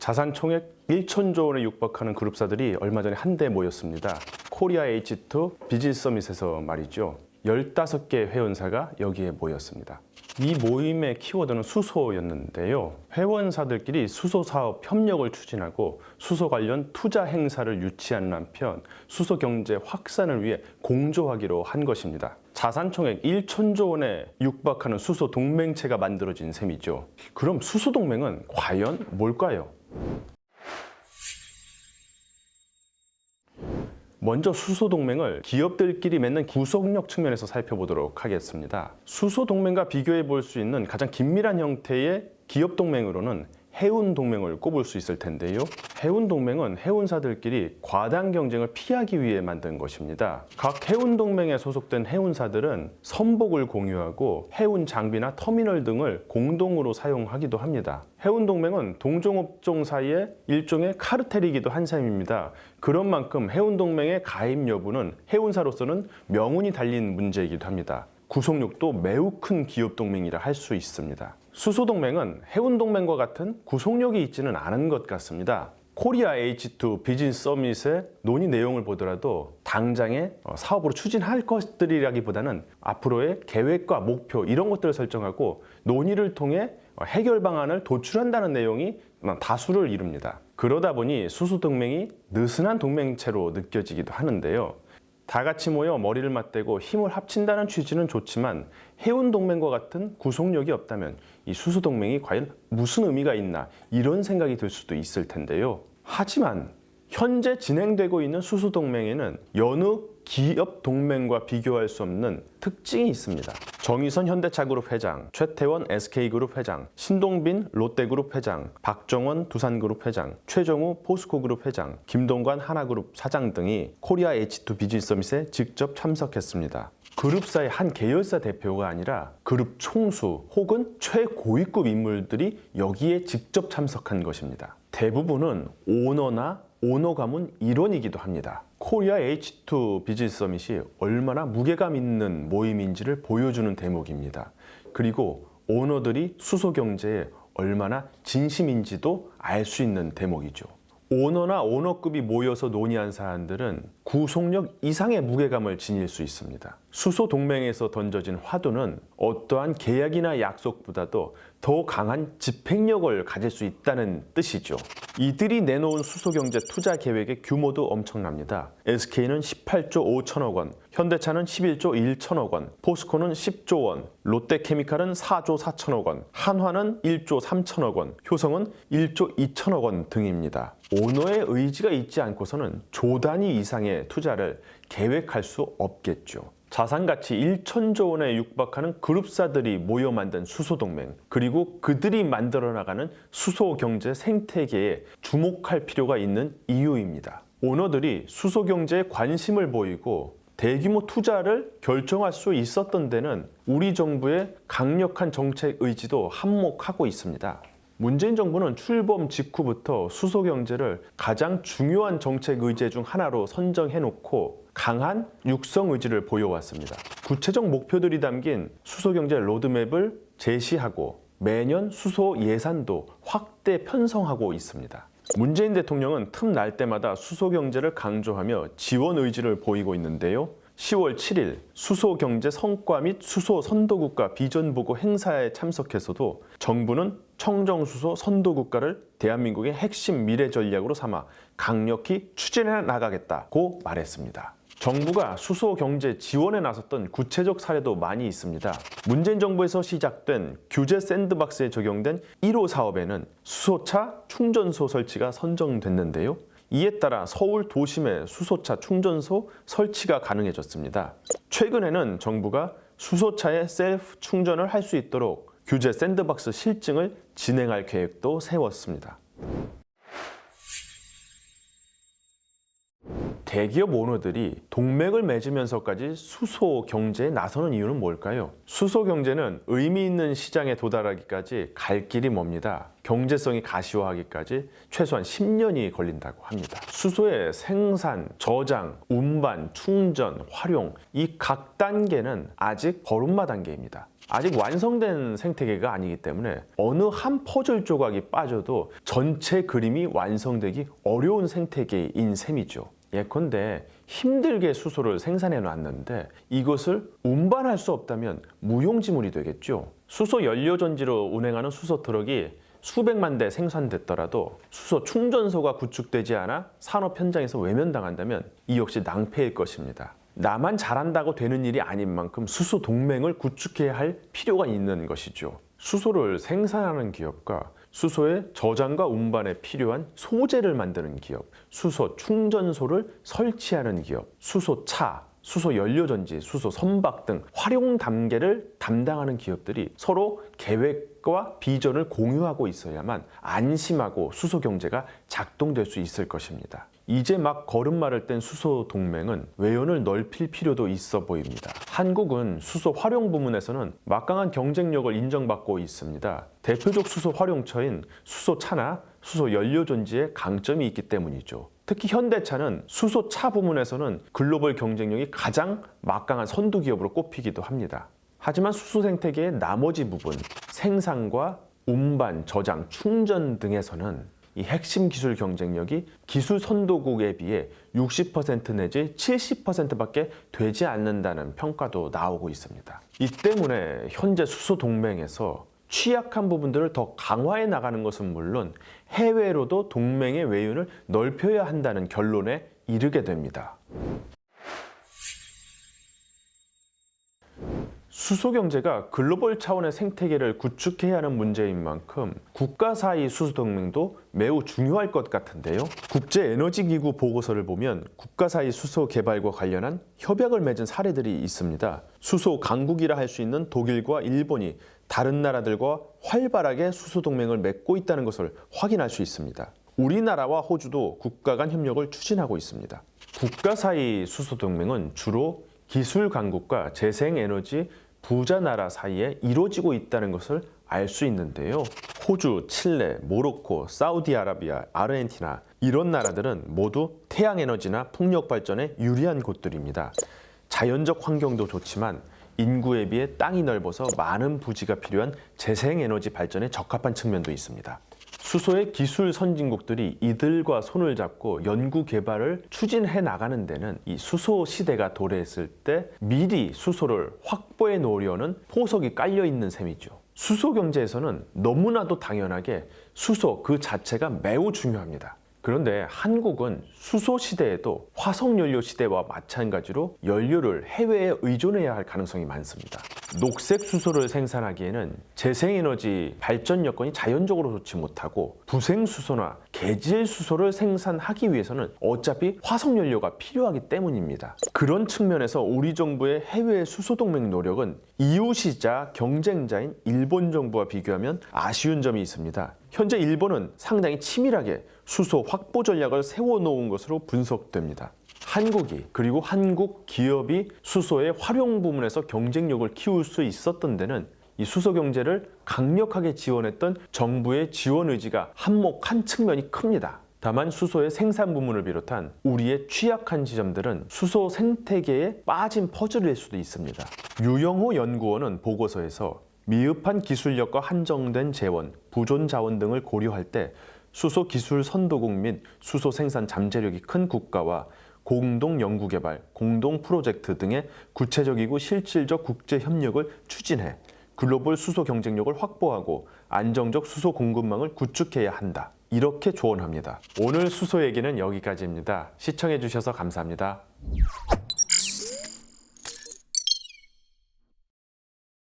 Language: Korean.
자산 총액 1천조 원에 육박하는 그룹사들이 얼마 전에 한데 모였습니다. 코리아 H2 비즈니스 서밋에서 말이죠. 15개 회원사가 여기에 모였습니다. 이 모임의 키워드는 수소였는데요. 회원사들끼리 수소 사업 협력을 추진하고 수소 관련 투자 행사를 유치하는 한편 수소 경제 확산을 위해 공조하기로 한 것입니다. 자산 총액 1천조 원에 육박하는 수소 동맹체가 만들어진 셈이죠. 그럼 수소 동맹은 과연 뭘까요? 먼저 수소동맹을 기업들끼리 맺는 구속력 측면에서 살펴보도록 하겠습니다. 수소동맹과 비교해 볼 수 있는 가장 긴밀한 형태의 기업동맹으로는 해운동맹을 꼽을 수 있을 텐데요. 해운동맹은 해운사들끼리 과당 경쟁을 피하기 위해 만든 것입니다. 각 해운동맹에 소속된 해운사들은 선복을 공유하고 해운 장비나 터미널 등을 공동으로 사용하기도 합니다. 해운동맹은 동종업종 사이의 일종의 카르텔이기도 한 셈입니다. 그런 만큼 해운동맹의 가입 여부는 해운사로서는 명운이 달린 문제이기도 합니다. 구속력도 매우 큰 기업동맹이라 할 수 있습니다. 수소동맹은 해운동맹과 같은 구속력이 있지는 않은 것 같습니다. 코리아 H2 비즈니스 서밋의 논의 내용을 보더라도 당장의 사업으로 추진할 것들이라기보다는 앞으로의 계획과 목표 이런 것들을 설정하고 논의를 통해 해결 방안을 도출한다는 내용이 다수를 이룹니다. 그러다 보니 수소동맹이 느슨한 동맹체로 느껴지기도 하는데요. 다 같이 모여 머리를 맞대고 힘을 합친다는 취지는 좋지만 해운동맹과 같은 구속력이 없다면 이 수소동맹이 과연 무슨 의미가 있나 이런 생각이 들 수도 있을 텐데요. 하지만 현재 진행되고 있는 수소동맹에는 여느 기업동맹과 비교할 수 없는 특징이 있습니다. 정의선 현대차그룹 회장, 최태원 SK그룹 회장, 신동빈 롯데그룹 회장, 박정원 두산그룹 회장, 최정우 포스코그룹 회장, 김동관 하나그룹 사장 등이 코리아 H2 비즈니스 서밋에 직접 참석했습니다. 그룹사의 한 계열사 대표가 아니라 그룹 총수 혹은 최고위급 인물들이 여기에 직접 참석한 것입니다. 대부분은 오너나 오너 가문 일원이기도 합니다. 코리아 H2 비즈니스 서밋이 얼마나 무게감 있는 모임인지를 보여주는 대목입니다. 그리고 오너들이 수소 경제에 얼마나 진심인지도 알 수 있는 대목이죠. 오너나 오너급이 모여서 논의한 사안들은 구속력 이상의 무게감을 지닐 수 있습니다. 수소 동맹에서 던져진 화두는 어떠한 계약이나 약속보다도 더 강한 집행력을 가질 수 있다는 뜻이죠. 이들이 내놓은 수소경제 투자 계획의 규모도 엄청납니다. SK는 18조 5천억 원, 현대차는 11조 1천억 원, 포스코는 10조 원, 롯데케미칼은 4조 4천억 원, 한화는 1조 3천억 원, 효성은 1조 2천억 원 등입니다. 오너의 의지가 있지 않고서는 조 단위 이상의 투자를 계획할 수 없겠죠. 자산가치 1천조 원에 육박하는 그룹사들이 모여 만든 수소동맹, 그리고 그들이 만들어 나가는 수소경제 생태계에 주목할 필요가 있는 이유입니다. 오너들이 수소경제에 관심을 보이고 대규모 투자를 결정할 수 있었던 데는 우리 정부의 강력한 정책 의지도 한몫하고 있습니다. 문재인 정부는 출범 직후부터 수소경제를 가장 중요한 정책 의제 중 하나로 선정해놓고 강한 육성 의지를 보여왔습니다. 구체적 목표들이 담긴 수소경제 로드맵을 제시하고 매년 수소 예산도 확대 편성하고 있습니다. 문재인 대통령은 틈날 때마다 수소경제를 강조하며 지원 의지를 보이고 있는데요. 10월 7일 수소경제 성과 및 수소 선도국가 비전보고 행사에 참석해서도 정부는 청정수소 선도국가를 대한민국의 핵심 미래 전략으로 삼아 강력히 추진해 나가겠다고 말했습니다. 정부가 수소경제 지원에 나섰던 구체적 사례도 많이 있습니다. 문재인 정부에서 시작된 규제 샌드박스에 적용된 1호 사업에는 수소차 충전소 설치가 선정됐는데요. 이에 따라 서울 도심에 수소차 충전소 설치가 가능해졌습니다. 최근에는 정부가 수소차의 셀프 충전을 할 수 있도록 규제 샌드박스 실증을 진행할 계획도 세웠습니다. 대기업 오너들이 동맹을 맺으면서까지 수소 경제에 나서는 이유는 뭘까요? 수소 경제는 의미 있는 시장에 도달하기까지 갈 길이 멉니다. 경제성이 가시화하기까지 최소한 10년이 걸린다고 합니다. 수소의 생산, 저장, 운반, 충전, 활용 이 각 단계는 아직 걸음마 단계입니다. 아직 완성된 생태계가 아니기 때문에 어느 한 퍼즐 조각이 빠져도 전체 그림이 완성되기 어려운 생태계인 셈이죠. 예컨대 힘들게 수소를 생산해 놨는데 이것을 운반할 수 없다면 무용지물이 되겠죠. 수소 연료전지로 운행하는 수소 트럭이 수백만 대 생산됐더라도 수소 충전소가 구축되지 않아 산업 현장에서 외면당한다면 이 역시 낭패일 것입니다. 나만 잘한다고 되는 일이 아닌 만큼 수소 동맹을 구축해야 할 필요가 있는 것이죠. 수소를 생산하는 기업과 수소의 저장과 운반에 필요한 소재를 만드는 기업, 수소 충전소를 설치하는 기업, 수소차, 수소 연료전지, 수소 선박 등 활용 단계를 담당하는 기업들이 서로 계획과 비전을 공유하고 있어야만 안심하고 수소 경제가 작동될 수 있을 것입니다. 이제 막 걸음마를 뗀 수소 동맹은 외연을 넓힐 필요도 있어 보입니다. 한국은 수소 활용 부문에서는 막강한 경쟁력을 인정받고 있습니다. 대표적 수소 활용처인 수소차나 수소 연료전지에 강점이 있기 때문이죠. 특히 현대차는 수소차 부문에서는 글로벌 경쟁력이 가장 막강한 선두 기업으로 꼽히기도 합니다. 하지만 수소 생태계의 나머지 부분, 생산과 운반, 저장, 충전 등에서는 이 핵심 기술 경쟁력이 기술 선도국에 비해 60% 내지 70%밖에 되지 않는다는 평가도 나오고 있습니다. 이 때문에 현재 수소 동맹에서 취약한 부분들을 더 강화해 나가는 것은 물론 해외로도 동맹의 외연을 넓혀야 한다는 결론에 이르게 됩니다. 수소 경제가 글로벌 차원의 생태계를 구축해야 하는 문제인 만큼 국가 사이 수소 동맹도 매우 중요할 것 같은데요. 국제에너지기구 보고서를 보면 국가 사이 수소 개발과 관련한 협약을 맺은 사례들이 있습니다. 수소 강국이라 할 수 있는 독일과 일본이 다른 나라들과 활발하게 수소 동맹을 맺고 있다는 것을 확인할 수 있습니다. 우리나라와 호주도 국가 간 협력을 추진하고 있습니다. 국가 사이 수소 동맹은 주로 기술 강국과 재생에너지 부자 나라 사이에 이루어지고 있다는 것을 알 수 있는데요. 호주, 칠레, 모로코, 사우디아라비아, 아르헨티나 이런 나라들은 모두 태양에너지나 풍력 발전에 유리한 곳들입니다. 자연적 환경도 좋지만 인구에 비해 땅이 넓어서 많은 부지가 필요한 재생에너지 발전에 적합한 측면도 있습니다. 수소의 기술 선진국들이 이들과 손을 잡고 연구 개발을 추진해 나가는 데는 이 수소 시대가 도래했을 때 미리 수소를 확보해 놓으려는 포석이 깔려 있는 셈이죠. 수소 경제에서는 너무나도 당연하게 수소 그 자체가 매우 중요합니다. 그런데 한국은 수소 시대에도 화석연료 시대와 마찬가지로 연료를 해외에 의존해야 할 가능성이 많습니다. 녹색 수소를 생산하기에는 재생에너지 발전 여건이 자연적으로 좋지 못하고 부생수소나 계질수소를 생산하기 위해서는 어차피 화석연료가 필요하기 때문입니다. 그런 측면에서 우리 정부의 해외 수소동맹 노력은 이웃이자 경쟁자인 일본 정부와 비교하면 아쉬운 점이 있습니다. 현재 일본은 상당히 치밀하게 수소 확보 전략을 세워놓은 것으로 분석됩니다. 한국이 그리고 한국 기업이 수소의 활용 부문에서 경쟁력을 키울 수 있었던 데는 이 수소 경제를 강력하게 지원했던 정부의 지원 의지가 한몫한 측면이 큽니다. 다만 수소의 생산 부문을 비롯한 우리의 취약한 지점들은 수소 생태계에 빠진 퍼즐일 수도 있습니다. 유영호 연구원은 보고서에서 미흡한 기술력과 한정된 재원, 부존 자원 등을 고려할 때 수소 기술 선도국 및 수소 생산 잠재력이 큰 국가와 공동 연구개발, 공동 프로젝트 등의 구체적이고 실질적 국제 협력을 추진해 글로벌 수소 경쟁력을 확보하고 안정적 수소 공급망을 구축해야 한다. 이렇게 조언합니다. 오늘 수소 얘기는 여기까지입니다. 시청해 주셔서 감사합니다.